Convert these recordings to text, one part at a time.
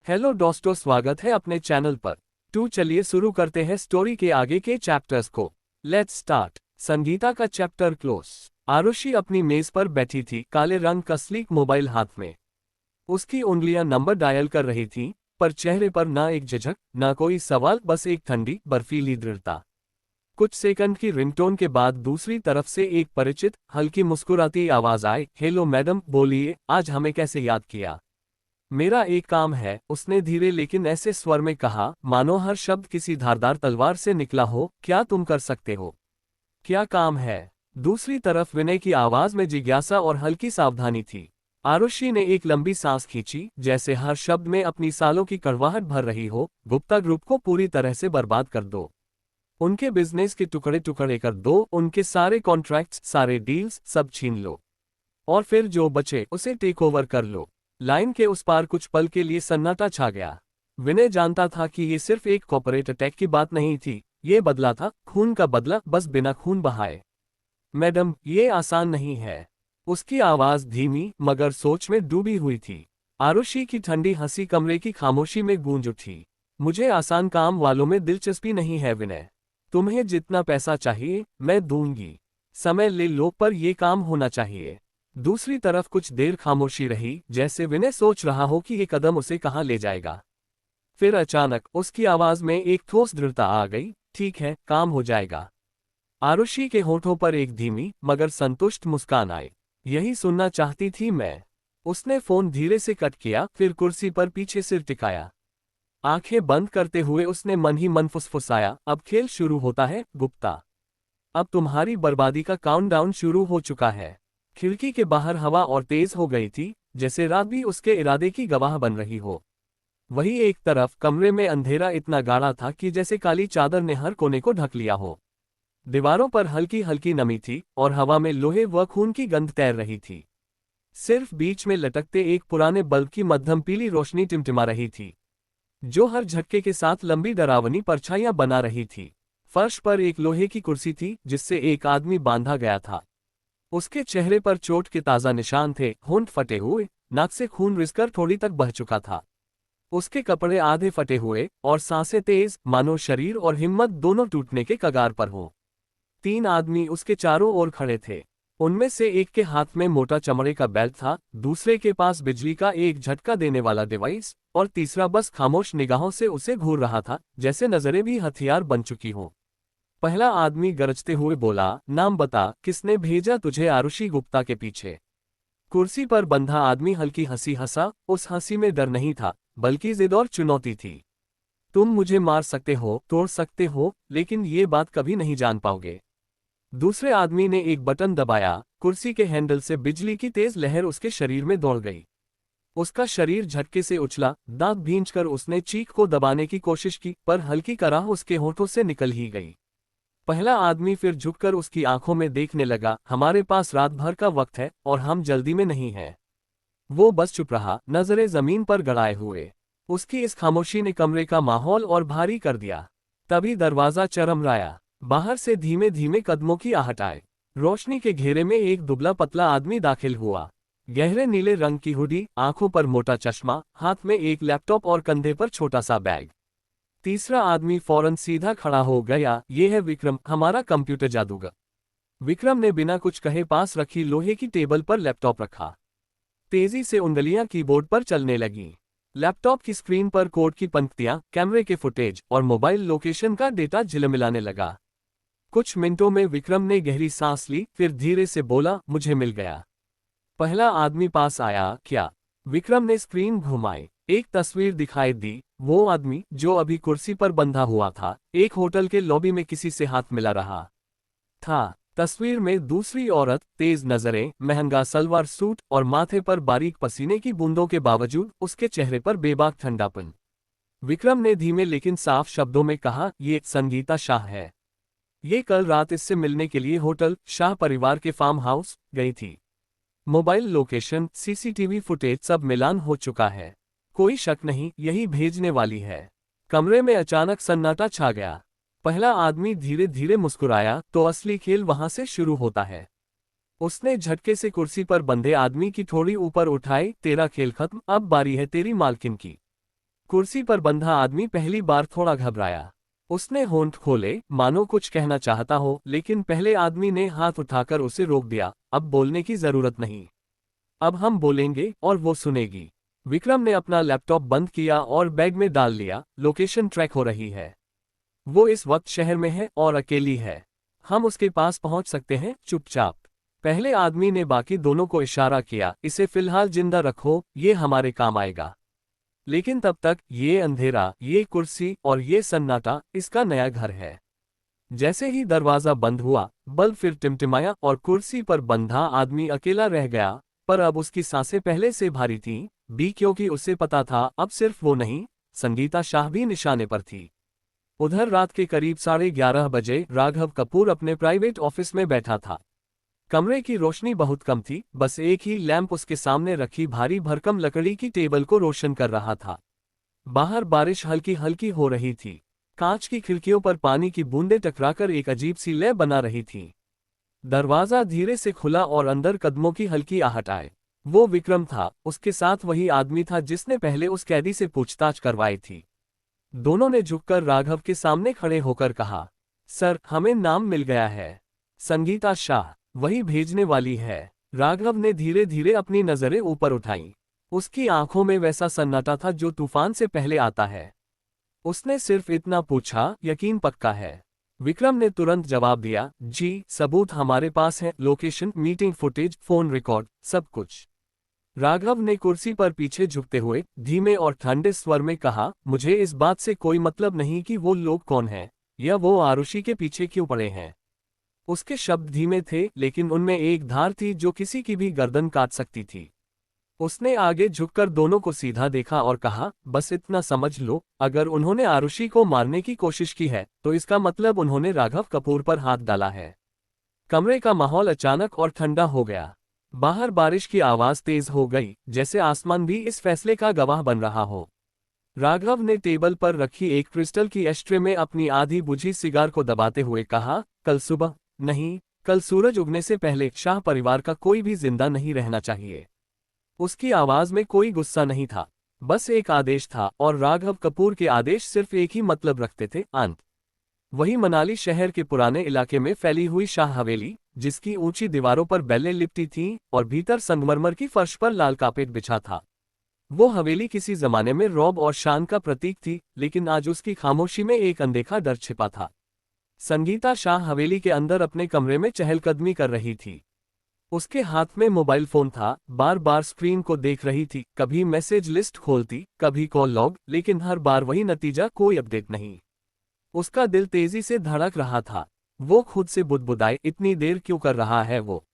Hello दोस्तों, स्वागत है अपने चैनल पर। चलिए शुरू करते हैं स्टोरी के आगे के चैप्टर्स को। Let's start. संगीता का चैप्टर क्लोज। आरुषि अपनी मेज पर बैठी थी, काले रंग का स्लीक मोबाइल हाथ में। उसकी उंगलियां नंबर डायल कर रही थीं, पर चेहरे पर ना एक झिझक, ना कोई सवाल, बस एक ठंडी बर्फीली दृढ़ता। कुछ सेकंड की रिंगटोन के बाद दूसरी तरफ से एक परिचित हल्की मुस्कुराती आवाज आई। हेलो मैडम, बोलिए, आज हमें कैसे याद किया? मेरा एक काम है, उसने धीरे लेकिन ऐसे स्वर में कहा मानो हर शब्द किसी धारदार तलवार से निकला हो। क्या तुम कर सकते हो? क्या काम है? दूसरी तरफ विनय की आवाज में जिज्ञासा और हल्की सावधानी थी। आरुषि ने एक लंबी सांस खींची, जैसे हर शब्द में अपनी सालों की कड़वाहट भर रही हो। गुप्ता ग्रुप को पूरी तरह से बर्बाद कर दो। उनके बिजनेस के टुकड़े टुकड़े कर दो, उनके सारे कॉन्ट्रैक्ट्स, सारे डील्स, सब छीन लो। और फिर जो बचे उसे टेक ओवर कर लो। लाइन के उस पार कुछ पल के लिए सन्नाटा छा गया। विनय जानता था कि ये सिर्फ एक कॉर्पोरेट अटैक की बात नहीं थी, ये बदला था, खून का बदला, बस बिना खून बहाए। मैडम, ये आसान नहीं है। उसकी आवाज धीमी मगर सोच में डूबी हुई थी। आरुषि की ठंडी हंसी कमरे की खामोशी में गूंज उठी। मुझे आसान काम वालों में दिलचस्पी नहीं है विनय। तुम्हें जितना पैसा चाहिए मैं दूंगी। समय ले लो, पर यह काम होना चाहिए। दूसरी तरफ कुछ देर खामोशी रही, जैसे विनय सोच रहा हो कि ये कदम उसे कहाँ ले जाएगा। फिर अचानक उसकी आवाज में एक ठोस दृढ़ता आ गई। ठीक है, काम हो जाएगा। आरुषि के होठों पर एक धीमी मगर संतुष्ट मुस्कान आई। यही सुनना चाहती थी मैं। उसने फोन धीरे से कट किया, फिर कुर्सी पर पीछे सिर टिकाया। आंखें बंद करते हुए उसने मन ही मन फुसफुसाया, अब खेल शुरू होता है गुप्ता। अब तुम्हारी बर्बादी का काउंटडाउन शुरू हो चुका है। खिड़की के बाहर हवा और तेज हो गई थी, जैसे रात भी उसके इरादे की गवाह बन रही हो। वही एक तरफ कमरे में अंधेरा इतना गाढ़ा था कि जैसे काली चादर ने हर कोने को ढक लिया हो। दीवारों पर हल्की हल्की नमी थी और हवा में लोहे व खून की गंध तैर रही थी। सिर्फ बीच में लटकते एक पुराने बल्ब की मध्यम पीली रोशनी टिमटिमा रही थी, जो हर झटके के साथ लंबी डरावनी परछाइयां बना रही थी। फर्श पर एक लोहे की कुर्सी थी, जिससे एक आदमी बांधा गया था। उसके चेहरे पर चोट के ताजा निशान थे, होंठ फटे हुए, नाक से खून रिसकर थोड़ी तक बह चुका था। उसके कपड़े आधे फटे हुए और सांसें तेज, मानो शरीर और हिम्मत दोनों टूटने के कगार पर हो। 3 आदमी उसके चारों ओर खड़े थे। उनमें से एक के हाथ में मोटा चमड़े का बेल्ट था, दूसरे के पास बिजली का एक झटका देने वाला डिवाइस, और तीसरा बस खामोश निगाहों से उसे घूर रहा था, जैसे नजरें भी हथियार बन चुकी हों। पहला आदमी गरजते हुए बोला, नाम बता, किसने भेजा तुझे आरुषि गुप्ता के पीछे? कुर्सी पर बंधा आदमी हल्की हंसी हंसा। उस हंसी में डर नहीं था, बल्कि जिद और चुनौती थी। तुम मुझे मार सकते हो, तोड़ सकते हो, लेकिन ये बात कभी नहीं जान पाओगे। दूसरे आदमी ने एक बटन दबाया, कुर्सी के हैंडल से बिजली की तेज लहर उसके शरीर में दौड़ गई। उसका शरीर झटके से उछला, दांत भींचकर उसने चीख को दबाने की कोशिश की, पर हल्की कराह उसके होठों से निकल ही गई। पहला आदमी फिर झुककर उसकी आंखों में देखने लगा। हमारे पास रात भर का वक्त है और हम जल्दी में नहीं हैं। वो बस चुप रहा, नजरें जमीन पर गड़ाए हुए। उसकी इस खामोशी ने कमरे का माहौल और भारी कर दिया। तभी दरवाजा चरमराया। बाहर से धीमे धीमे कदमों की आहट आए। रोशनी के घेरे में एक दुबला पतला आदमी दाखिल हुआ। गहरे नीले रंग की हुडी, आंखों पर मोटा चश्मा, हाथ में एक लैपटॉप और कंधे पर छोटा सा बैग। तीसरा आदमी फौरन सीधा खड़ा हो गया। ये है विक्रम, हमारा कंप्यूटर जादूगर। विक्रम ने बिना कुछ कहे पास रखी लोहे की टेबल पर लैपटॉप रखा। तेजी से उंगलियां कीबोर्ड पर चलने लगीं। लैपटॉप की स्क्रीन पर कोड की पंक्तियां, कैमरे के फुटेज और मोबाइल लोकेशन का डेटा झिलमिलाने लगा। कुछ मिनटों में विक्रम ने गहरी सांस ली, फिर धीरे से बोला, मुझे मिल गया। पहला आदमी पास आया। क्या? विक्रम ने स्क्रीन घुमाई। एक तस्वीर दिखाई दी। वो आदमी जो अभी कुर्सी पर बंधा हुआ था, एक होटल के लॉबी में किसी से हाथ मिला रहा था। तस्वीर में दूसरी औरत, तेज नजरें, महंगा सलवार सूट और माथे पर बारीक पसीने की बूंदों के बावजूद उसके चेहरे पर बेबाक ठंडापन। विक्रम ने धीमे लेकिन साफ शब्दों में कहा, ये संगीता शाह है। ये कल रात इससे मिलने के लिए होटल शाह परिवार के फार्म हाउस गई थी। मोबाइल लोकेशन, सीसीटीवी फुटेज सब मिलान हो चुका है। कोई शक नहीं, यही भेजने वाली है। कमरे में अचानक सन्नाटा छा गया। पहला आदमी धीरे धीरे मुस्कुराया, तो असली खेल वहां से शुरू होता है। उसने झटके से कुर्सी पर बंधे आदमी की थोड़ी ऊपर उठाई। तेरा खेल खत्म, अब बारी है तेरी मालकिन की। कुर्सी पर बंधा आदमी पहली बार थोड़ा घबराया। उसने होंठ खोले, मानो कुछ कहना चाहता हो, लेकिन पहले आदमी ने हाथ उठाकर उसे रोक दिया। अब बोलने की जरूरत नहीं। अब हम बोलेंगे और वो सुनेगी। विक्रम ने अपना लैपटॉप बंद किया और बैग में डाल लिया। लोकेशन ट्रैक हो रही है। वो इस वक्त शहर में है और अकेली है। हम उसके पास पहुंच सकते हैं चुपचाप। पहले आदमी ने बाकी दोनों को इशारा किया, इसे फिलहाल जिंदा रखो, ये हमारे काम आएगा। लेकिन तब तक ये अंधेरा, ये कुर्सी और ये सन्नाटा इसका नया घर है। जैसे ही दरवाजा बंद हुआ, बल्ब फिर टिमटिमाया और कुर्सी पर बंधा आदमी अकेला रह गया। पर अब उसकी सांसें पहले से भारी थीं, क्योंकि उसे पता था अब सिर्फ वो नहीं, संगीता शाह भी निशाने पर थी। उधर रात के करीब 11:30 बजे राघव कपूर अपने प्राइवेट ऑफिस में बैठा था। कमरे की रोशनी बहुत कम थी, बस एक ही लैंप उसके सामने रखी भारी भरकम लकड़ी की टेबल को रोशन कर रहा था। बाहर बारिश हल्की हल्की हो रही थी। कांच की खिड़कियों पर पानी की बूंदें टकराकर एक अजीब सी लय बना रही थीं। दरवाजा धीरे से खुला और अंदर कदमों की हल्की आहट आए। वो विक्रम था, उसके साथ वही आदमी था जिसने पहले उस कैदी से पूछताछ करवाई थी। दोनों ने झुककर राघव के सामने खड़े होकर कहा, सर, हमें नाम मिल गया है। संगीता शाह वही भेजने वाली है। राघव ने धीरे धीरे अपनी नजरें ऊपर उठाईं। उसकी आंखों में वैसा सन्नाटा था जो तूफान से पहले आता है। उसने सिर्फ इतना पूछा, यकीन पक्का है? विक्रम ने तुरंत जवाब दिया, जी, सबूत हमारे पास है, location, meeting footage, phone record, सब कुछ। राघव ने कुर्सी पर पीछे झुकते हुए धीमे और ठंडे स्वर में कहा, मुझे इस बात से कोई मतलब नहीं कि वो लोग कौन हैं, या वो आरुषि के पीछे क्यों पड़े हैं। उसके शब्द धीमे थे, लेकिन उनमें एक धार थी जो किसी की भी गर्दन काट सकती थी। उसने आगे झुककर दोनों को सीधा देखा और कहा, बस इतना समझ लो, अगर उन्होंने आरुषि को मारने की कोशिश की है तो इसका मतलब उन्होंने राघव कपूर पर हाथ डाला है। कमरे का माहौल अचानक और ठंडा हो गया। बाहर बारिश की आवाज तेज हो गई, जैसे आसमान भी इस फैसले का गवाह बन रहा हो। राघव ने टेबल पर रखी एक क्रिस्टल की एस्ट्रे में अपनी आधी बुझी सिगार को दबाते हुए कहा, कल सुबह नहीं, कल सूरज उगने से पहले शाह परिवार का कोई भी जिंदा नहीं रहना चाहिए। उसकी आवाज में कोई गुस्सा नहीं था, बस एक आदेश था, और राघव कपूर के आदेश सिर्फ एक ही मतलब रखते थे, अंत। वही मनाली शहर के पुराने इलाके में फैली हुई शाह हवेली, जिसकी ऊंची दीवारों पर बेलें लिपटी थीं और भीतर संगमरमर की फर्श पर लाल कार्पेट बिछा था। वो हवेली किसी जमाने में रौब और शान का प्रतीक थी, लेकिन आज उसकी खामोशी में एक अनदेखा डर छिपा था। संगीता शाह हवेली के अंदर अपने कमरे में चहलकदमी कर रही थी। उसके हाथ में मोबाइल फोन था, बार बार स्क्रीन को देख रही थी, कभी मैसेज लिस्ट खोलती, कभी कॉल लॉग, लेकिन हर बार वही नतीजा, कोई अपडेट नहीं। उसका दिल तेजी से धड़क रहा था। वो खुद से बुदबुदाए, इतनी देर क्यों कर रहा है वो?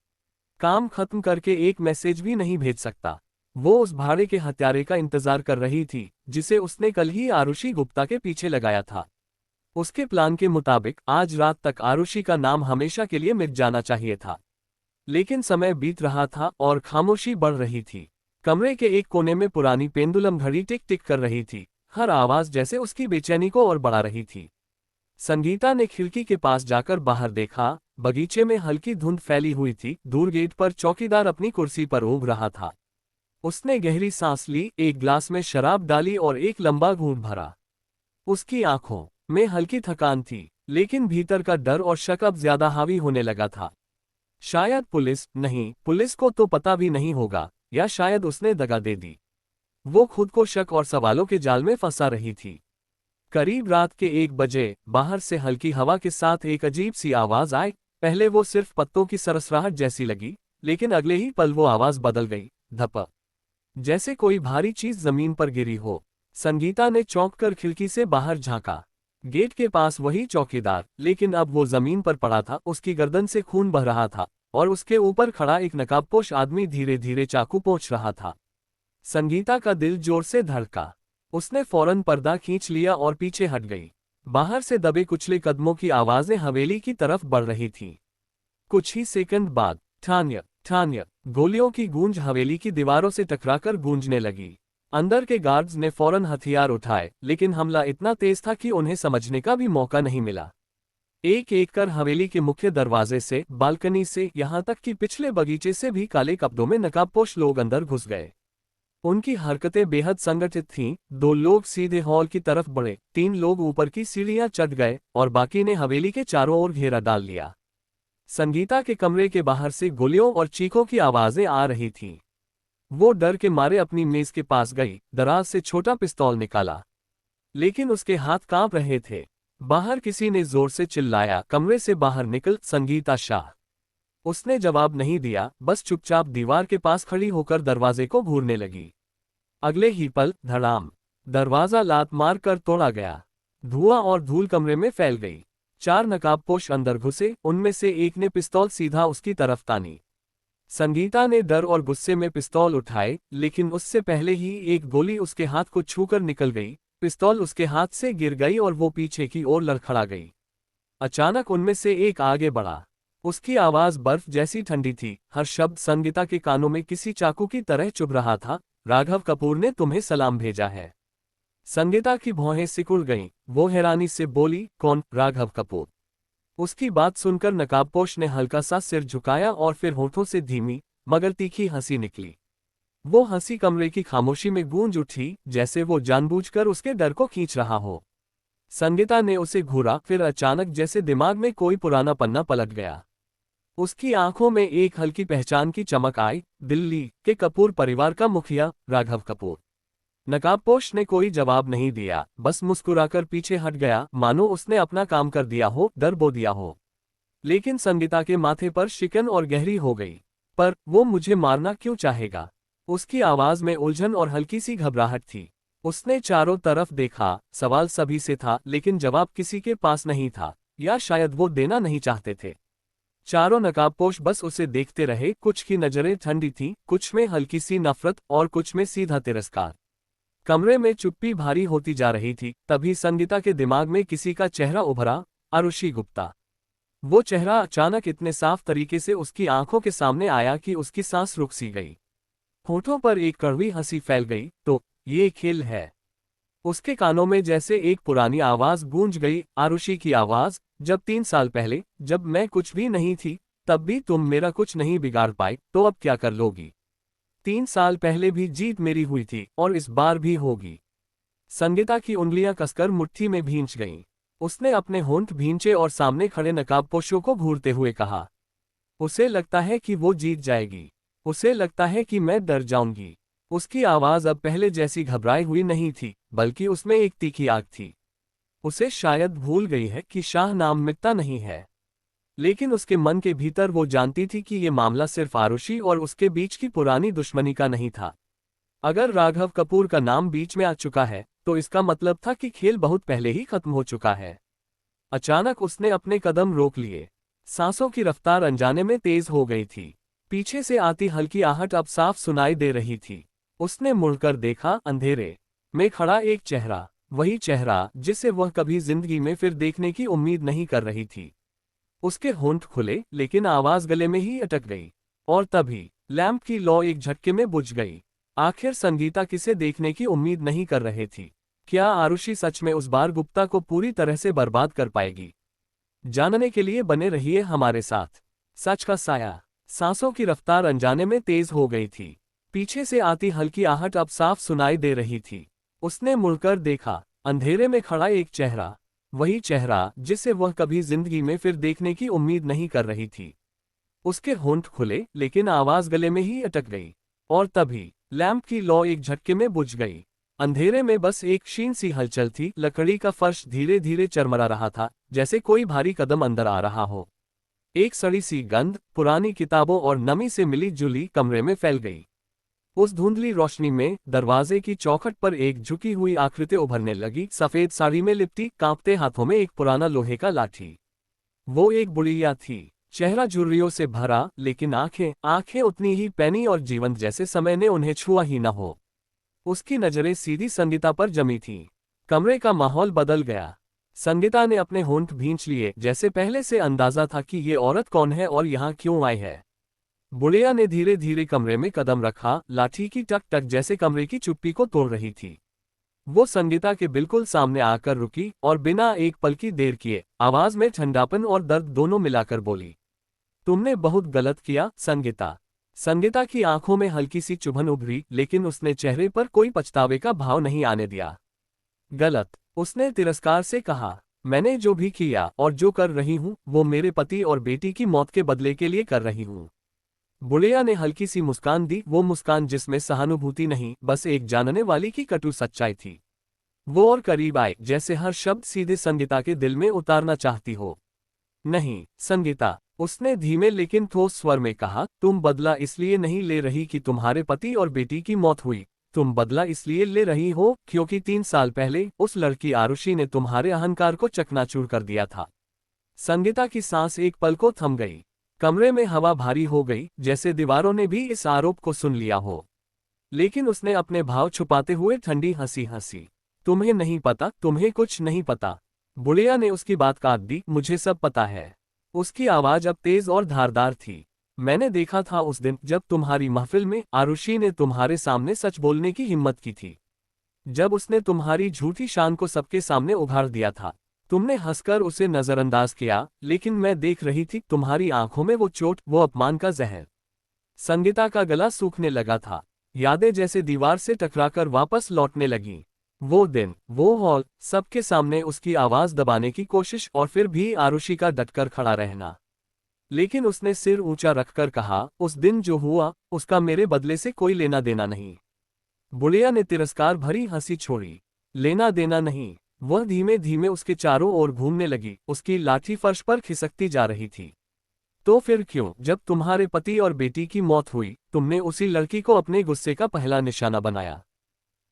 काम खत्म करके एक मैसेज भी नहीं भेज सकता? वो उस भाड़े के हत्यारे का इंतजार कर रही थी, जिसे उसने कल ही आरुषि गुप्ता के पीछे लगाया था। उसके प्लान के मुताबिक आज रात तक आरुषि का नाम हमेशा के लिए मिट जाना चाहिए था। लेकिन समय बीत रहा था और खामोशी बढ़ रही थी। कमरे के एक कोने में पुरानी पेंडुलम घड़ी टिक टिक कर रही थी, हर आवाज जैसे उसकी बेचैनी को और बढ़ा रही थी। संगीता ने खिड़की के पास जाकर बाहर देखा। बगीचे में हल्की धुंध फैली हुई थी, दूर गेट पर चौकीदार अपनी कुर्सी पर ऊँघ रहा था। उसने गहरी सांस ली, एक ग्लास में शराब डाली और एक लंबा घूंट भरा। उसकी आंखों में हल्की थकान थी, लेकिन भीतर का डर और शक अब ज्यादा हावी होने लगा था। शायद पुलिस, नहीं, पुलिस को तो पता भी नहीं होगा, या शायद उसने दगा दे दी। वो खुद को शक और सवालों के जाल में फंसा रही थी। करीब रात के 1 बजे बाहर से हल्की हवा के साथ एक अजीब सी आवाज आई। पहले वो सिर्फ पत्तों की सरसराहट जैसी लगी, लेकिन अगले ही पल वो आवाज बदल गई, धप, जैसे कोई भारी चीज जमीन पर गिरी हो। संगीता ने चौंक कर खिड़की से बाहर झांका। गेट के पास वही चौकीदार, लेकिन अब वो जमीन पर पड़ा था, उसकी गर्दन से खून बह रहा था, और उसके ऊपर खड़ा एक नकाबपोश आदमी धीरे धीरे चाकू पोंछ रहा था। संगीता का दिल जोर से धड़का। उसने फौरन पर्दा खींच लिया और पीछे हट गई। बाहर से दबे कुचले कदमों की आवाजें हवेली की तरफ बढ़ रही थीं। कुछ ही सेकंड बाद ठान्य ठान्य गोलियों की गूंज हवेली की दीवारों से टकराकर गूंजने लगी। अंदर के गार्ड्स ने फौरन हथियार उठाए, लेकिन हमला इतना तेज था कि उन्हें समझने का भी मौका नहीं मिला। एक एक कर हवेली के मुख्य दरवाजे से, बालकनी से, यहां तक कि पिछले बगीचे से भी काले कपड़ों में नकाबपोश लोग अंदर घुस गए। उनकी हरकतें बेहद संगठित थीं। 2 लोग सीधे हॉल की तरफ बढ़े, 3 लोग ऊपर की सीढ़ियां चढ़ गए और बाकी ने हवेली के चारों ओर घेरा डाल लिया। संगीता के कमरे के बाहर से गोलियों और चीखों की आवाजें आ रही थीं। वो डर के मारे अपनी मेज के पास गई, दराज से छोटा पिस्तौल निकाला, लेकिन उसके हाथ कांप रहे थे। बाहर किसी ने जोर से चिल्लाया, कमरे से बाहर निकल संगीता शाह। उसने जवाब नहीं दिया, बस चुपचाप दीवार के पास खड़ी होकर दरवाजे को घूरने लगी। अगले ही पल धड़ाम, दरवाजा लात मार कर तोड़ा गया। धुआं और धूल कमरे में फैल गई। 4 नकाबपोश अंदर घुसे, उनमें से एक ने पिस्तौल सीधा उसकी तरफ तानी। संगीता ने डर और गुस्से में पिस्तौल उठाए, लेकिन उससे पहले ही एक गोली उसके हाथ को छूकर निकल गई। पिस्तौल उसके हाथ से गिर गई और वो पीछे की ओर लड़खड़ा गई। अचानक उनमें से एक आगे बढ़ा। उसकी आवाज बर्फ जैसी ठंडी थी, हर शब्द संगीता के कानों में किसी चाकू की तरह चुभ रहा था। राघव कपूर ने तुम्हें सलाम भेजा है। संगीता की भौहें सिकुड़ गईं। वो हैरानी से बोली, कौन? राघव कपूर। उसकी बात सुनकर नकाबपोश ने हल्का सा सिर झुकाया और फिर होठों से धीमी मगर तीखी हंसी निकली। वो हंसी कमरे की खामोशी में गूंज उठी, जैसे वो जानबूझकर उसके डर को खींच रहा हो। संगीता ने उसे घूरा, फिर अचानक जैसे दिमाग में कोई पुराना पन्ना पलट गया। उसकी आंखों में एक हल्की पहचान की चमक आई, दिल्ली के कपूर परिवार का मुखिया राघव कपूर। नकाबपोश ने कोई जवाब नहीं दिया, बस मुस्कुराकर पीछे हट गया, मानो उसने अपना काम कर दिया हो, डर बो दिया हो। लेकिन संगीता के माथे पर शिकन और गहरी हो गई। पर वो मुझे मारना क्यों चाहेगा? उसकी आवाज में उलझन और हल्की सी घबराहट थी। उसने चारों तरफ देखा, सवाल सभी से था, लेकिन जवाब किसी के पास नहीं था, या शायद वो देना नहीं चाहते थे। चारों नकाबपोश बस उसे देखते रहे। कुछ की नजरें ठंडी थीं, कुछ में हल्की सी नफरत और कुछ में सीधा तिरस्कार। कमरे में चुप्पी भारी होती जा रही थी। तभी संगीता के दिमाग में किसी का चेहरा उभरा, आरुषि गुप्ता। वो चेहरा अचानक इतने साफ तरीके से उसकी आंखों के सामने आया कि उसकी सांस रुक सी गई। होठों पर एक कड़वी हंसी फैल गई। तो ये खेल है? उसके कानों में जैसे एक पुरानी आवाज गूंज गई, आरुषि की आवाज, जब 3 साल पहले, जब मैं कुछ भी नहीं थी, तब भी तुम मेरा कुछ नहीं बिगाड़ पाए, तो अब क्या कर लोगी? 3 साल पहले भी जीत मेरी हुई थी, और इस बार भी होगी। संगीता की उंगलियां कसकर मुट्ठी में भींच गईं। उसने अपने होंठ भींचे और सामने खड़े नकाबपोशों को घूरते हुए कहा, उसे लगता है कि वो जीत जाएगी। उसे लगता है कि मैं डर जाऊंगी। उसकी आवाज अब पहले जैसी घबराई हुई नहीं थी, बल्कि उसमें एक तीखी आग थी। उसे शायद भूल गई है कि शाह नाम मिटता नहीं है। लेकिन उसके मन के भीतर वो जानती थी कि ये मामला सिर्फ आरुषि और उसके बीच की पुरानी दुश्मनी का नहीं था। अगर राघव कपूर का नाम बीच में आ चुका है, तो इसका मतलब था कि खेल बहुत पहले ही खत्म हो चुका है। अचानक उसने अपने कदम रोक लिए। सांसों की रफ्तार अनजाने में तेज हो गई थी। पीछे से आती हल्की आहट अब साफ सुनाई दे रही थी। उसने मुड़कर देखा, अंधेरे में खड़ा एक चेहरा, वही चेहरा जिसे वह कभी जिंदगी में फिर देखने की उम्मीद नहीं कर रही थी। उसके होंठ खुले, लेकिन आवाज गले में ही अटक गई। और तभी लैंप की लौ एक झटके में बुझ गई। आखिर संगीता किसे देखने की उम्मीद नहीं कर रही थी? क्या आरुषि सच में उस बार गुप्ता को पूरी तरह से बर्बाद कर पाएगी? जानने के लिए बने रहिए हमारे साथ। सच का साया। सांसों की रफ्तार अनजाने में तेज हो गई थी। पीछे से आती हल्की आहट अब साफ सुनाई दे रही थी। उसने मुड़कर देखा, अंधेरे में खड़ा एक चेहरा, वही चेहरा जिसे वह कभी जिंदगी में फिर देखने की उम्मीद नहीं कर रही थी। उसके होंठ खुले, लेकिन आवाज गले में ही अटक गई। और तभी लैंप की लौ एक झटके में बुझ गई। अंधेरे में बस एक क्षीण सी हलचल थी। लकड़ी का फर्श धीरे धीरे चरमरा रहा था, जैसे कोई भारी कदम अंदर आ रहा हो। एक सड़ी सी गंध पुरानी किताबों और नमी से मिली जुली कमरे में फैल गई। उस धुंधली रोशनी में दरवाजे की चौखट पर एक झुकी हुई आकृति उभरने लगी, सफेद साड़ी में लिपटी, कांपते हाथों में एक पुराना लोहे का लाठी। वो एक बुढ़िया थी, चेहरा झुर्रियों से भरा, लेकिन आंखें उतनी ही पैनी और जीवंत जैसे समय ने उन्हें छुआ ही न हो। उसकी नजरें सीधी संगीता पर जमी थीं। कमरे का माहौल बदल गया। संगीता ने अपने होंठ भींच लिए, जैसे पहले से अंदाजा था कि ये औरत कौन है और यहाँ क्यों आई है। बुढ़िया ने धीरे धीरे कमरे में कदम रखा, लाठी की टक टक जैसे कमरे की चुप्पी को तोड़ रही थी। वो संगीता के बिल्कुल सामने आकर रुकी और बिना एक पल की देर किए आवाज में ठंडापन और दर्द दोनों मिलाकर बोली, तुमने बहुत गलत किया संगीता। संगीता की आंखों में हल्की सी चुभन उभरी, लेकिन उसने चेहरे पर कोई पछतावे का भाव नहीं आने दिया। गलत, उसने तिरस्कार से कहा। मैंने जो भी किया और जो कर रही हूँ वो मेरे पति और बेटी की मौत के बदले के लिए कर रही हूँ। बुढ़िया ने हल्की सी मुस्कान दी, वो मुस्कान जिसमें सहानुभूति नहीं, बस एक जानने वाली की कटु सच्चाई थी। वो और करीब आए, जैसे हर शब्द सीधे संगीता के दिल में उतारना चाहती हो। नहीं संगीता, उसने धीमे लेकिन ठोस स्वर में कहा, तुम बदला इसलिए नहीं ले रही कि तुम्हारे पति और बेटी की मौत हुई। तुम बदला इसलिए ले रही हो क्योंकि 3 साल पहले उस लड़की आरुषि ने तुम्हारे अहंकार को चकनाचूर कर दिया था। संगीता की सांस एक पल को थम गई। कमरे में हवा भारी हो गई, जैसे दीवारों ने भी इस आरोप को सुन लिया हो। लेकिन उसने अपने भाव छुपाते हुए ठंडी हंसी हंसी। तुम्हें नहीं पता, तुम्हें कुछ नहीं पता। बुढ़िया ने उसकी बात काट दी, मुझे सब पता है। उसकी आवाज अब तेज और धारदार थी। मैंने देखा था उस दिन जब तुम्हारी महफिल में आरुषि ने तुम्हारे सामने सच बोलने की हिम्मत की थी। जब उसने तुम्हारी झूठी शान को सबके सामने उघाड़ दिया था। तुमने हंसकर उसे नजरअंदाज किया, लेकिन मैं देख रही थी तुम्हारी आंखों में वो चोट, वो अपमान का जहर। संगीता का गला सूखने लगा था। यादें जैसे दीवार से टकराकर वापस लौटने लगीं। वो दिन, वो हॉल, सबके सामने उसकी आवाज दबाने की कोशिश और फिर भी आरुषि का डटकर खड़ा रहना। लेकिन उसने सिर ऊंचा रखकर कहा, उस दिन जो हुआ उसका मेरे बदले से कोई लेना देना नहीं। बुढ़िया ने तिरस्कार भरी हंसी छोड़ी। लेना देना नहीं। वह धीमे धीमे उसके चारों ओर घूमने लगी, उसकी लाठी फर्श पर खिसकती जा रही थी। तो फिर क्यों, जब तुम्हारे पति और बेटी की मौत हुई, तुमने उसी लड़की को अपने गुस्से का पहला निशाना बनाया?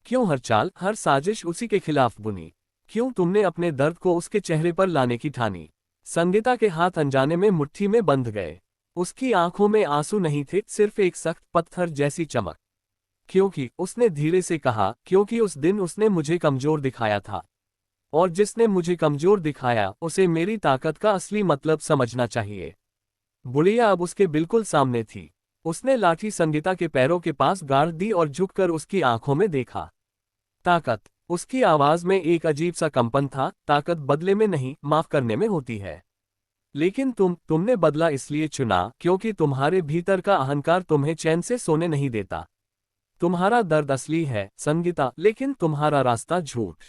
क्यों हर चाल, हर साजिश उसी के खिलाफ बुनी? क्यों तुमने अपने दर्द को उसके चेहरे पर लाने की ठानी? संगीता के हाथ अनजाने में मुट्ठी में बंध गए। उसकी आंखों में आंसू नहीं थे, सिर्फ एक सख्त पत्थर जैसी चमक। क्योंकि, उसने धीरे से कहा, क्योंकि उस दिन उसने मुझे कमजोर दिखाया था। और जिसने मुझे कमजोर दिखाया, उसे मेरी ताकत का असली मतलब समझना चाहिए। बुढ़िया अब उसके बिल्कुल सामने थी। उसने लाठी संगीता के पैरों के पास गाड़ दी और झुककर उसकी आंखों में देखा। ताकत, उसकी आवाज में एक अजीब सा कंपन था। ताकत बदले में नहीं, माफ करने में होती है। लेकिन तुमने बदला इसलिए चुना क्योंकि तुम्हारे भीतर का अहंकार तुम्हें चैन से सोने नहीं देता। तुम्हारा दर्द असली है संगीता, लेकिन तुम्हारा रास्ता झूठ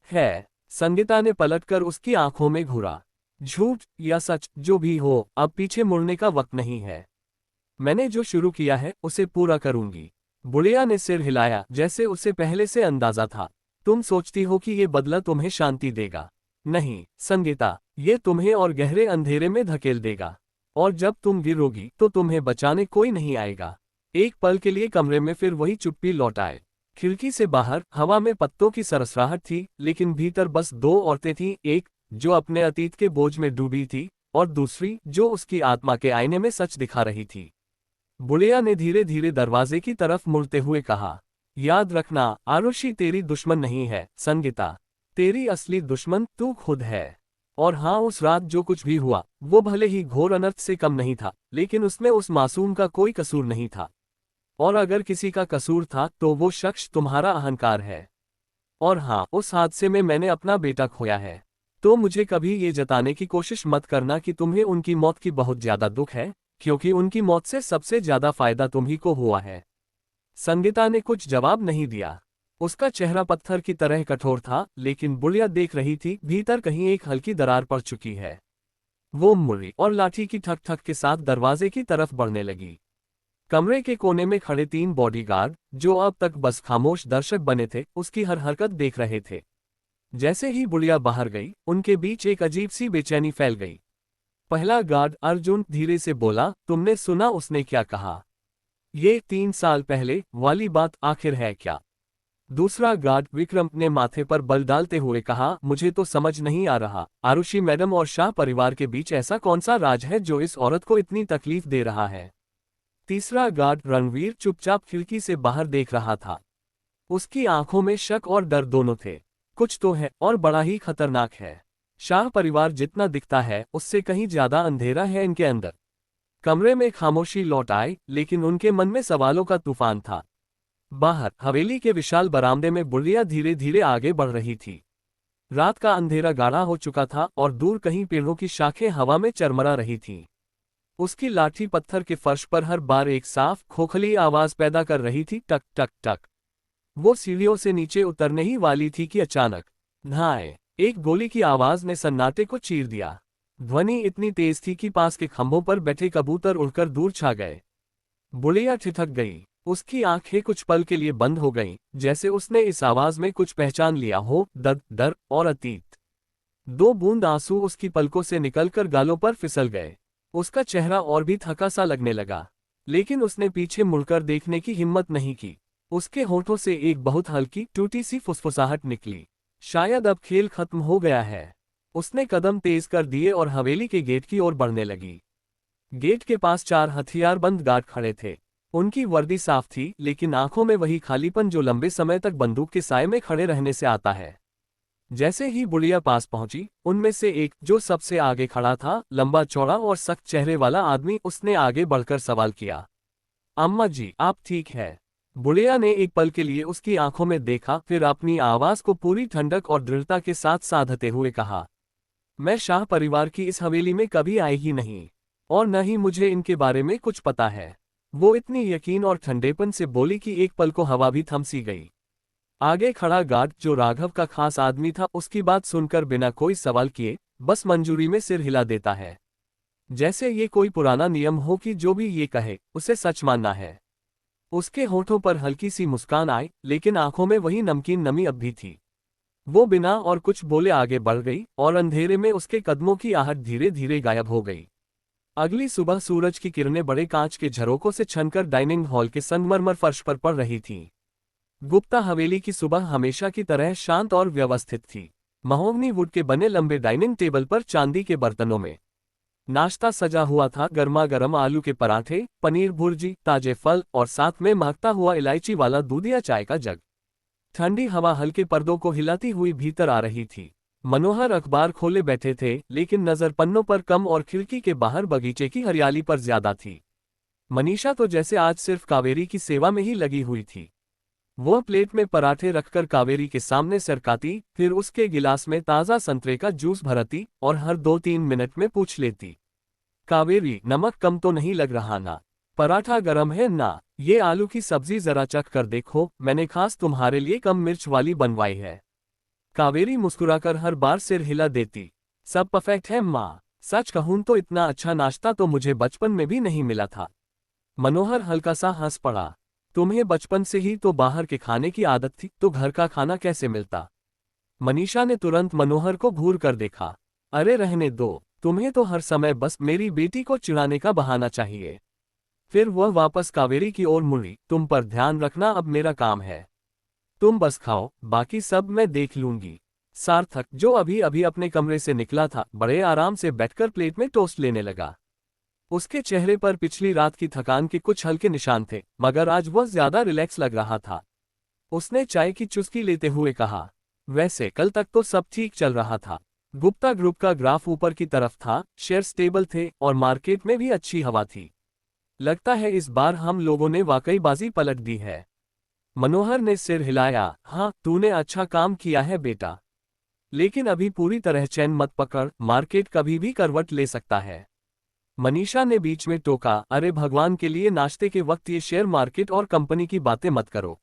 है। संगीता ने पलटकर उसकी आंखों में घूरा। झूठ या सच, जो भी हो, अब पीछे मुड़ने का वक्त नहीं है। मैंने जो शुरू किया है उसे पूरा करूंगी। बुढ़िया ने सिर हिलाया, जैसे उसे पहले से अंदाजा था। तुम सोचती हो कि ये बदला तुम्हें शांति देगा। नहीं संगीता, ये तुम्हें और गहरे अंधेरे में धकेल देगा। और जब तुम गिरोगी तो तुम्हें बचाने कोई नहीं आएगा। एक पल के लिए कमरे में फिर वही चुप्पी लौट आए। खिड़की से बाहर हवा में पत्तों की सरसराहट थी, लेकिन भीतर बस दो औरतें थीं, एक जो अपने अतीत के बोझ में डूबी थी और दूसरी जो उसकी आत्मा के आईने में सच दिखा रही थी। बुढ़िया ने धीरे धीरे दरवाजे की तरफ मुड़ते हुए कहा, याद रखना, आरुषि तेरी दुश्मन नहीं है संगीता। तेरी असली दुश्मन तू खुद है। और हाँ, उस रात जो कुछ भी हुआ वो भले ही घोर अनर्थ से कम नहीं था, लेकिन उसमें उस मासूम का कोई कसूर नहीं था। और अगर किसी का कसूर था तो वो शख्स तुम्हारा अहंकार है। और हाँ, उस हादसे में मैंने अपना बेटा खोया है। तो मुझे कभी ये जताने की कोशिश मत करना कि तुम्हें उनकी मौत की बहुत ज्यादा दुख है, क्योंकि उनकी मौत से सबसे ज्यादा फायदा तुम्ही को हुआ है। संगीता ने कुछ जवाब नहीं दिया। उसका चेहरा पत्थर की तरह कठोर था, लेकिन बुढ़िया देख रही थी भीतर कहीं एक हल्की दरार पड़ चुकी है। वो मुड़ी और लाठी की ठक ठक के साथ दरवाजे की तरफ बढ़ने लगी। कमरे के कोने में खड़े 3 बॉडीगार्ड, जो अब तक बस खामोश दर्शक बने थे, उसकी हर हरकत देख रहे थे। जैसे ही बुढ़िया बाहर गई, उनके बीच एक अजीब सी बेचैनी फैल गई। पहला गार्ड अर्जुन धीरे से बोला, तुमने सुना उसने क्या कहा? ये 3 साल पहले वाली बात आखिर है क्या? दूसरा गार्ड विक्रम ने माथे पर बल डालते हुए कहा, मुझे तो समझ नहीं आ रहा, आरुषि मैडम और शाह परिवार के बीच ऐसा कौन सा राज है जो इस औरत को इतनी तकलीफ दे रहा है? तीसरा गार्ड रणवीर चुपचाप खिड़की से बाहर देख रहा था। उसकी आंखों में शक और डर दोनों थे। कुछ तो है और बड़ा ही खतरनाक है। शाह परिवार जितना दिखता है उससे कहीं ज्यादा अंधेरा है इनके अंदर। कमरे में खामोशी लौट आई, लेकिन उनके मन में सवालों का तूफान था। बाहर हवेली के विशाल बरामदे में बुढ़िया धीरे धीरे आगे बढ़ रही थी। रात का अंधेरा गाढ़ा हो चुका था और दूर कहीं पेड़ों की शाखें हवा में चरमरा रही थीं। उसकी लाठी पत्थर के फर्श पर हर बार एक साफ खोखली आवाज पैदा कर रही थी, टक टक टक। वो सीढ़ियों से नीचे उतरने ही वाली थी कि अचानक नाए एक गोली की आवाज ने सन्नाटे को चीर दिया। ध्वनि इतनी तेज थी कि पास के खंभों पर बैठे कबूतर उड़कर दूर छा गए। बुढ़िया ठिठक गई। उसकी आंखें कुछ पल के लिए बंद हो गईं, जैसे उसने इस आवाज में कुछ पहचान लिया हो, दर्द, डर और अतीत। 2 बूंद आंसू उसकी पलकों से निकलकर गालों पर फिसल गए। उसका चेहरा और भी थका सा लगने लगा, लेकिन उसने पीछे मुड़कर देखने की हिम्मत नहीं की। उसके होठों से एक बहुत हल्की टूटी सी फुसफुसाहट निकली। शायद अब खेल खत्म हो गया है। उसने कदम तेज कर दिए और हवेली के गेट की ओर बढ़ने लगी। गेट के पास 4 हथियारबंद गार्ड खड़े थे। उनकी वर्दी साफ थी, लेकिन आंखों में वही खालीपन जो लंबे समय तक बंदूक के साए में खड़े रहने से आता है। जैसे ही बुढ़िया पास पहुंची, उनमें से एक, जो सबसे आगे खड़ा था, लंबा चौड़ा और सख्त चेहरे वाला आदमी, उसने आगे बढ़कर सवाल किया, अम्मा जी, आप ठीक है? बुढ़िया ने एक पल के लिए उसकी आंखों में देखा, फिर अपनी आवाज को पूरी ठंडक और दृढ़ता के साथ साधते हुए कहा, मैं शाह परिवार की इस हवेली में कभी आई ही नहीं, और न ही मुझे इनके बारे में कुछ पता है। वो इतनी यकीन और ठंडेपन से बोली कि एक पल को हवा भी थम सी गई। आगे खड़ा गार्ड, जो राघव का खास आदमी था, उसकी बात सुनकर बिना कोई सवाल किए बस मंजूरी में सिर हिला देता है, जैसे ये कोई पुराना नियम हो कि जो भी ये कहे उसे सच मानना है। उसके होठों पर हल्की सी मुस्कान आई, लेकिन आंखों में वही नमकीन नमी अब भी थी। वो बिना और कुछ बोले आगे बढ़ गई, और अंधेरे में उसके कदमों की आहट धीरे धीरे गायब हो गई। अगली सुबह सूरज की किरणें बड़े कांच के झरोकों से छनकर डाइनिंग हॉल के संगमरमर फर्श पर पड़ रही थीं। गुप्ता हवेली की सुबह हमेशा की तरह शांत और व्यवस्थित थी। महोगनी वुड के बने लंबे डाइनिंग टेबल पर चांदी के बर्तनों में नाश्ता सजा हुआ था। गर्मा गर्म आलू के पराठे, पनीर भुर्जी, ताजे फल और साथ में महकता हुआ इलायची वाला दूधिया चाय का जग। ठंडी हवा हल्के पर्दों को हिलाती हुई भीतर आ रही थी। मनोहर अखबार खोले बैठे थे, लेकिन नजर पन्नों पर कम और खिड़की के बाहर बगीचे की हरियाली पर ज्यादा थी। मनीषा तो जैसे आज सिर्फ कावेरी की सेवा में ही लगी हुई थी। वह प्लेट में पराठे रखकर कावेरी के सामने सरकाती, फिर उसके गिलास में ताज़ा संतरे का जूस भरती और हर 2-3 मिनट में पूछ लेती, कावेरी, नमक कम तो नहीं लग रहा ना? पराठा गरम है ना? ये आलू की सब्जी जरा चख कर देखो, मैंने खास तुम्हारे लिए कम मिर्च वाली बनवाई है। कावेरी मुस्कुराकर हर बार सिर हिला देती, सब परफेक्ट है माँ। सच कहूं तो इतना अच्छा नाश्ता तो मुझे बचपन में भी नहीं मिला था। मनोहर हल्का सा हंस पड़ा, तुम्हें बचपन से ही तो बाहर के खाने की आदत थी, तो घर का खाना कैसे मिलता? मनीषा ने तुरंत मनोहर को घूर कर देखा, अरे रहने दो, तुम्हें तो हर समय बस मेरी बेटी को चिढ़ाने का बहाना चाहिए। फिर वह वापस कावेरी की ओर मुड़ी, तुम पर ध्यान रखना अब मेरा काम है। तुम बस खाओ, बाकी सब मैं देख लूंगी। सार्थक, जो अभी अभी अपने कमरे से निकला था, बड़े आराम से बैठकर प्लेट में टोस्ट लेने लगा। उसके चेहरे पर पिछली रात की थकान के कुछ हल्के निशान थे, मगर आज वह ज्यादा रिलैक्स लग रहा था। उसने चाय की चुस्की लेते हुए कहा, वैसे कल तक तो सब ठीक चल रहा था। गुप्ता ग्रुप का ग्राफ ऊपर की तरफ था, शेयर स्टेबल थे और मार्केट में भी अच्छी हवा थी। लगता है इस बार हम लोगों ने वाकई बाजी पलट दी है। मनोहर ने सिर हिलाया, हाँ, तूने अच्छा काम किया है बेटा। लेकिन अभी पूरी तरह चैन मत पकड़, मार्केट कभी भी करवट ले सकता है। मनीषा ने बीच में टोका, अरे भगवान के लिए, नाश्ते के वक्त ये शेयर मार्केट और कंपनी की बातें मत करो।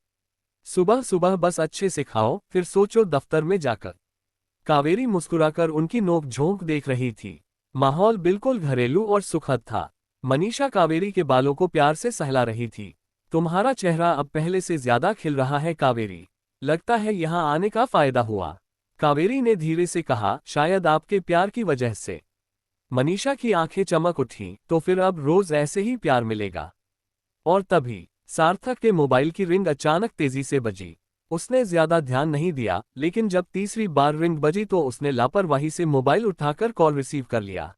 सुबह सुबह बस अच्छे से खाओ, फिर सोचो दफ्तर में जाकर। कावेरी मुस्कुराकर उनकी नोक झोंक देख रही थी। माहौल बिल्कुल घरेलू और सुखद था। मनीषा कावेरी के बालों को प्यार से सहला रही थी। तुम्हारा चेहरा अब पहले से ज्यादा खिल रहा है कावेरी, लगता है यहाँ आने का फायदा हुआ। कावेरी ने धीरे से कहा, शायद आपके प्यार की वजह से। मनीषा की आंखें चमक उठीं, तो फिर अब रोज ऐसे ही प्यार मिलेगा। और तभी सार्थक के मोबाइल की रिंग अचानक तेजी से बजी। उसने ज्यादा ध्यान नहीं दिया, लेकिन जब तीसरी बार रिंग बजी तो उसने लापरवाही से मोबाइल उठाकर कॉल रिसीव कर लिया।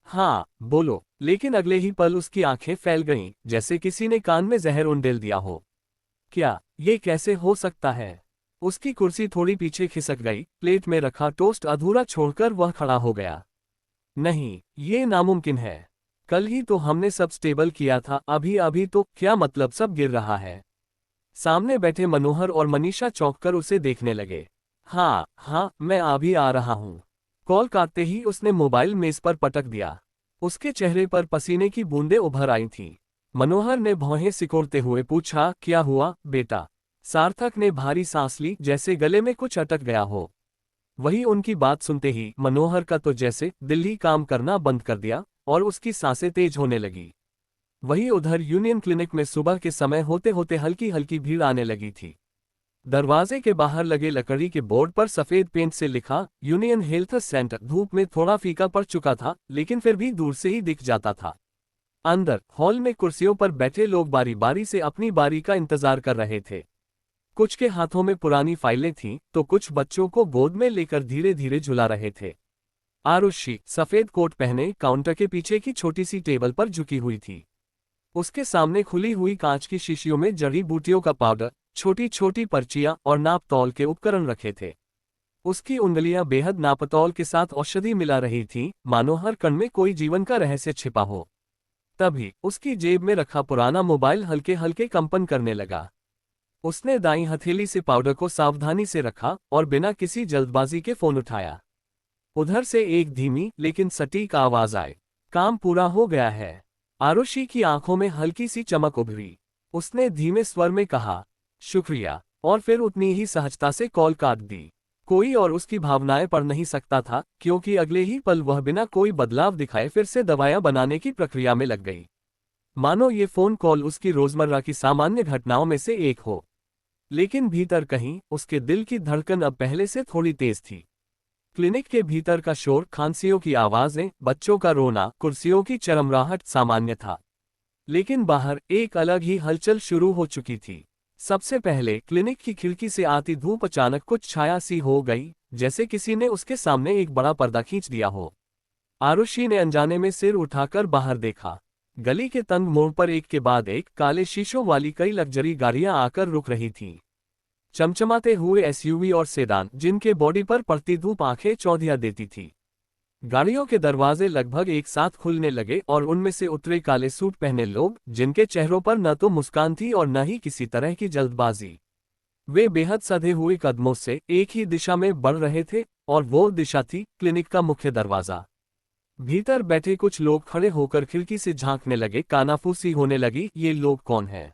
हाँ बोलो। लेकिन अगले ही पल उसकी आंखें फैल गईं, जैसे किसी ने कान में जहर उंडेल दिया हो। क्या ये कैसे हो सकता है? उसकी कुर्सी थोड़ी पीछे खिसक गई, प्लेट में रखा टोस्ट अधूरा छोड़कर वह खड़ा हो गया। नहीं, ये नामुमकिन है। कल ही तो हमने सब स्टेबल किया था, अभी अभी तो क्या मतलब सब गिर रहा है। सामने बैठे मनोहर और मनीषा चौंककर उसे देखने लगे। हाँ, मैं अभी आ रहा हूँ। कॉल काटते ही उसने मोबाइल मेज पर पटक दिया। उसके चेहरे पर पसीने की बूंदें उभर आई थीं। मनोहर ने भौहें सिकोड़ते हुए पूछा, क्या हुआ बेटा? सार्थक ने भारी सांस ली, जैसे गले में कुछ अटक गया हो। वही उनकी बात सुनते ही मनोहर का तो जैसे दिल ही काम करना बंद कर दिया और उसकी सांसें तेज होने लगी। वही उधर यूनियन क्लिनिक में सुबह के समय होते होते हल्की हल्की भीड़ आने लगी थी। दरवाजे के बाहर लगे लकड़ी के बोर्ड पर सफेद पेंट से लिखा यूनियन हेल्थ सेंटर धूप में थोड़ा फीका पड़ चुका था, लेकिन फिर भी दूर से ही दिख जाता था। अंदर हॉल में कुर्सियों पर बैठे लोग बारी बारी से अपनी बारी का इंतजार कर रहे थे। कुछ के हाथों में पुरानी फाइलें थीं, तो कुछ बच्चों को गोद में लेकर धीरे धीरे झुला रहे थे। आरुषि सफेद कोट पहने काउंटर के पीछे की छोटी सी टेबल पर झुकी हुई थी। उसके सामने खुली हुई कांच की शीशियों में जड़ी बूटियों का पाउडर, छोटी छोटी पर्चियां और नाप तौल के उपकरण रखे थे। उसकी उंगलियां बेहद नापतौल के साथ औषधि मिला रही थीं, मानो हर कण में कोई जीवन का रहस्य छिपा हो। तभी उसकी जेब में रखा पुराना मोबाइल हल्के हल्के कंपन करने लगा। उसने दाईं हथेली से पाउडर को सावधानी से रखा और बिना किसी जल्दबाजी के फोन उठाया। उधर से एक धीमी लेकिन सटीक आवाज आए, काम पूरा हो गया है। आरुषि की आंखों में हल्की सी चमक उभरी। उसने धीमे स्वर में कहा, शुक्रिया, और फिर उतनी ही सहजता से कॉल काट दी। कोई और उसकी भावनाएं पढ़ नहीं सकता था, क्योंकि अगले ही पल वह बिना कोई बदलाव दिखाए फिर से दवाइयां बनाने की प्रक्रिया में लग गई। मानो ये फोन कॉल उसकी रोजमर्रा की सामान्य घटनाओं में से एक हो। लेकिन भीतर कहीं उसके दिल की धड़कन अब पहले से थोड़ी तेज थी। क्लिनिक के भीतर का शोर, खांसियों की आवाजें, बच्चों का रोना, कुर्सियों की चरमराहट सामान्य था। लेकिन बाहर एक अलग ही हलचल शुरू हो चुकी थी। सबसे पहले क्लिनिक की खिड़की से आती धूप अचानक कुछ छाया सी हो गई, जैसे किसी ने उसके सामने एक बड़ा पर्दा खींच दिया हो। आरुषि ने अनजाने में सिर उठाकर बाहर देखा। गली के तंग मोड़ पर एक के बाद एक काले शीशों वाली कई लग्जरी गाड़ियां आकर रुक रही थीं। चमचमाते हुए एसयूवी और सेडान, जिनके बॉडी पर पड़ती धूप आंखें चौंधिया देती थी। गाड़ियों के दरवाजे लगभग एक साथ खुलने लगे और उनमें से उतरे काले सूट पहने लोग, जिनके चेहरों पर न तो मुस्कान थी और न ही किसी तरह की जल्दबाजी। वे बेहद सधे हुए कदमों से एक ही दिशा में बढ़ रहे थे, और वो दिशा थी क्लिनिक का मुख्य दरवाजा। भीतर बैठे कुछ लोग खड़े होकर खिड़की से झांकने लगे। कानाफूसी होने लगी, ये लोग कौन हैं?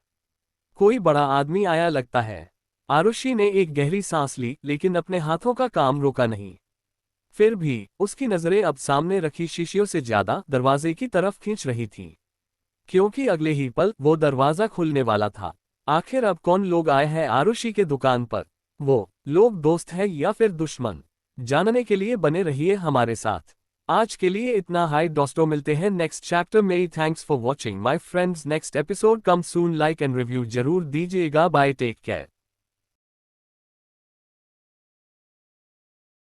कोई बड़ा आदमी आया लगता है। आरुषि ने एक गहरी सांस ली, लेकिन अपने हाथों का काम रोका नहीं। फिर भी उसकी नजरें अब सामने रखी शीशियों से ज्यादा दरवाजे की तरफ खींच रही थीं, क्योंकि अगले ही पल वो दरवाजा खुलने वाला था। आखिर अब कौन लोग आए हैं आरुषि के दुकान पर? वो लोग दोस्त है या फिर दुश्मन? जानने के लिए बने रहिए हमारे साथ। आज के लिए इतना हाई। दोस्तों मिलते हैं नेक्स्ट चैप्टर में। Thanks for watching my friends. Next episode come soon. Like and review जरूर दीजिएगा। Bye, take care.